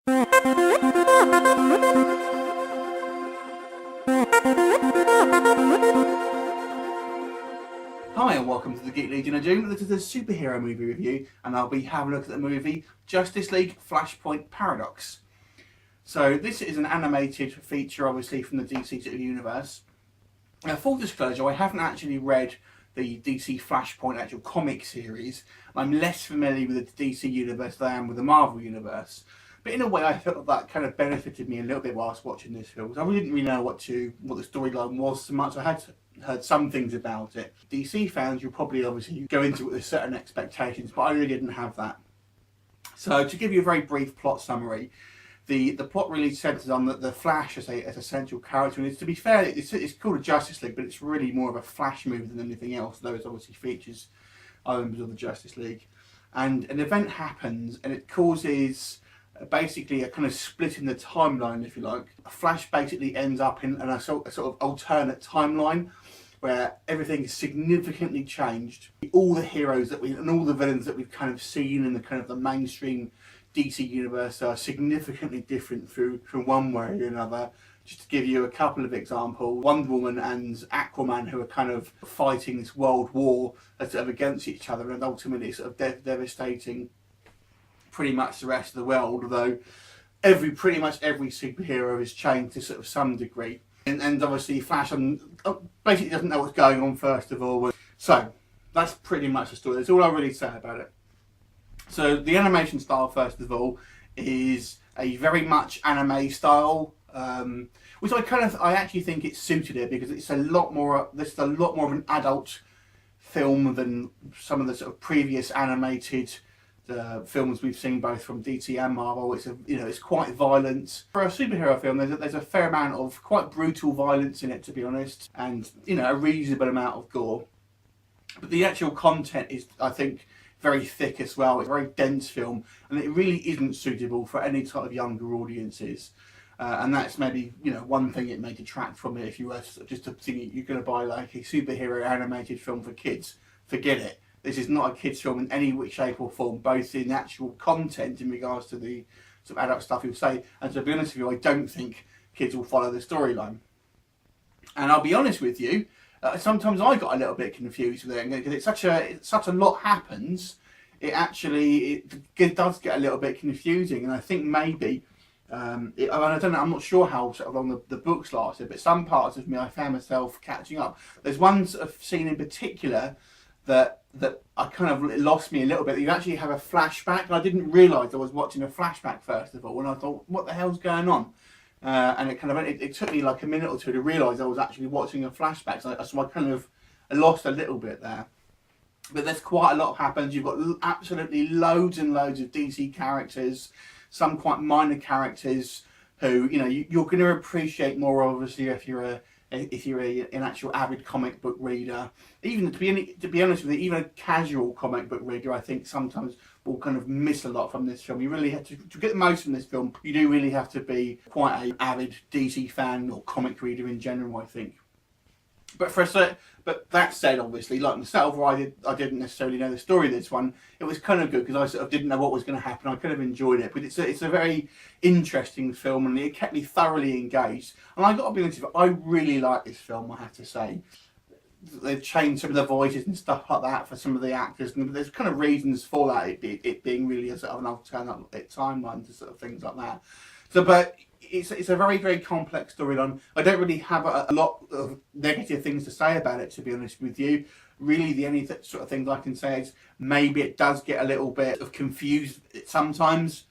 Hi and welcome to the Geek Legion of Doom. This is a superhero movie review and I'll be having a look at the movie Justice League FLASHPOINT Paradox. So this is an animated feature obviously from the DC universe. Now, full disclosure, I haven't actually read the DC FLASHPOINT actual comic series. I'm less familiar with the DC universe than I am with the Marvel universe. But in a way I felt that kind of benefited me a little bit whilst watching this film, because I really didn't really know what the storyline was so much. I had heard some things about it. DC fans, you'll probably obviously go into it with certain expectations, but I really didn't have that. So to give you a very brief plot summary, the plot really centres on the Flash as a central character, and to be fair, it's called a Justice League, but it's really more of a Flash movie than anything else, though it obviously features other members of the Justice League. And an event happens and it causes basically a kind of split in the timeline, if you like. Flash basically ends up in a sort of alternate timeline where everything is significantly changed. All the heroes and all the villains that we've kind of seen in the kind of the mainstream DC universe are significantly different from one way or another. Just to give you a couple of examples, Wonder Woman and Aquaman, who are kind of fighting this world war sort of against each other, and ultimately sort of devastating pretty much the rest of the world, although pretty much every superhero is changed to sort of some degree. And obviously Flash basically doesn't know what's going on first of all. So that's pretty much the story. That's all I'll really say about it. So the animation style, first of all, is a very much anime style, which I actually think it's suited it, because it's a lot more of an adult film than some of the sort of previous animated films we've seen both from DC and Marvel. It's quite violent. For a superhero film, there's a fair amount of quite brutal violence in it, to be honest, and a reasonable amount of gore. But the actual content is, I think, very thick as well. It's a very dense film, and it really isn't suitable for any type of younger audiences. And that's maybe one thing it may detract from it. If you were just to think you're going to buy like a superhero animated film for kids, forget it. This is not a kids' film in any way, shape or form, both in actual content in regards to the sort of adult stuff you'll say, and to be honest with you, I don't think kids will follow the storyline. And I'll be honest with you, sometimes I got a little bit confused with it, because it's such a lot happens. It does get a little bit confusing, and I think maybe I don't know. I'm not sure how long the books lasted, but some parts of me I found myself catching up. There's one sort of scene in particular that I kind of lost me a little bit. You actually have a flashback, and I didn't realise I was watching a flashback first of all, and I thought, what the hell's going on? And it took me like a minute or two to realise I was actually watching a flashback, so I lost a little bit there. But there's quite a lot happens. You've got absolutely loads and loads of DC characters, some quite minor characters who you're going to appreciate more, obviously, if you're an actual avid comic book reader. Even to be honest with you, even a casual comic book reader, I think sometimes will kind of miss a lot from this film. You really have to get the most from this film. You do really have to be quite an avid DC fan or comic reader in general, I think. But that said, obviously, like myself, where I didn't necessarily know the story of this one, it was kind of good because I sort of didn't know what was going to happen. I kind of enjoyed it, but it's a very interesting film, and it kept me thoroughly engaged. And I got to be honest with you, I really like this film, I have to say. They've changed some of the voices and stuff like that for some of the actors, and there's kind of reasons for that, it being really a sort of an alternate timeline to sort of things like that. So, but it's a very, very complex storyline. I don't really have a lot of negative things to say about it, to be honest with you. Really, the only sort of things I can say is maybe it does get a little bit of confused sometimes.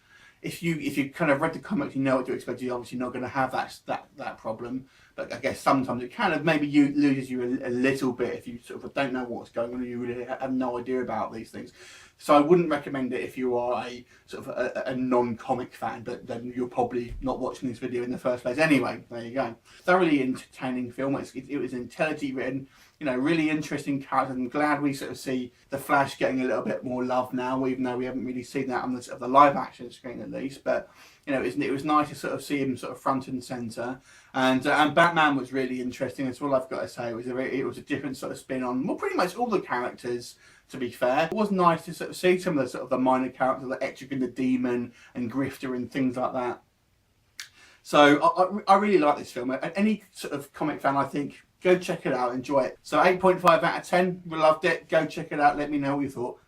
If you kind of read the comics, you know what to expect. You're obviously not going to have that problem. But I guess sometimes it kind of maybe loses you a little bit if you sort of don't know what's going on and you really have no idea about these things. So I wouldn't recommend it if you are a sort of a non-comic fan, but then you're probably not watching this video in the first place anyway. There you go. Thoroughly entertaining film. It was intelligently written, really interesting characters. I'm glad we sort of see the Flash getting a little bit more love now, even though we haven't really seen that on the sort of the live action screen at least. But it was nice to sort of see him sort of front and centre. And Batman was really interesting. That's all I've got to say. It was a different sort of spin on pretty much all the characters to be fair. It was nice to sort of see some of the the minor characters like Etrigan the Demon and Grifter and things like that. So I really like this film. Any sort of comic fan, I think, go check it out, enjoy it. So 8.5 out of 10, we loved it. Go check it out, let me know what you thought.